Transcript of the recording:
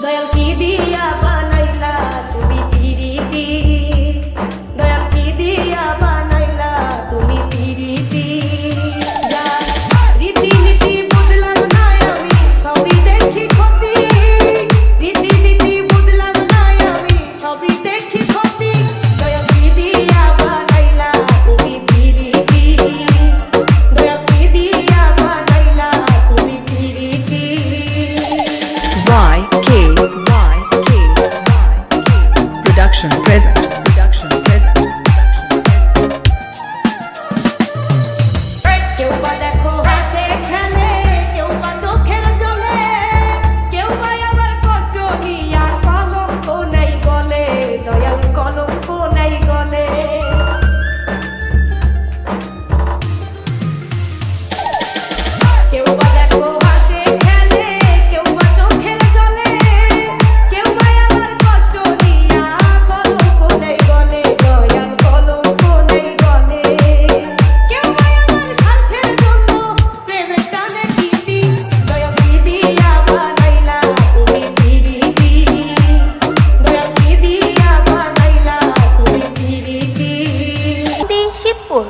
দয়াল কি দিয়া বানাইলা তুমি পিরিতি, দয়াল কি দিয়া বানাইলা তুমি পিরিতি। রীতি নীতি বুঝলাম না আমি, সবই দেখি ক্ষতি। রীতি নীতি বুঝলাম না আমি, সবই দেখি ক্ষতি। দয়াল কি দিয়া বানাইলা তুমি পিরিতি, দয়াল কি দিয়া বানাইলা তুমি পিরিতি। YK Production present. কেউ বা দেখো হাসে খেলে, কেউ বা চোখের জলে, কেউ বা আবার কষ্ট নিয়া কলঙ্ক নেই গলে, দয়াল কলঙ্ক নেই গলে। কেউ বা দেখো হাসে খেলে, কেউ বা চোখের জলে, কেউ বা আবার কষ্ট নিয়া কলঙ্ক নেই গলে, দয়াল কলঙ্ক নেই গলে। কেউ বা আমার স্বার্থের জন্য প্রেমের টানে পিটি, দয়াল কি দিয়া বানাইলা তুমি পিরিতি, দয়াল কি দিয়া বানাইলা তুমি পিরিতি। শিবপুর।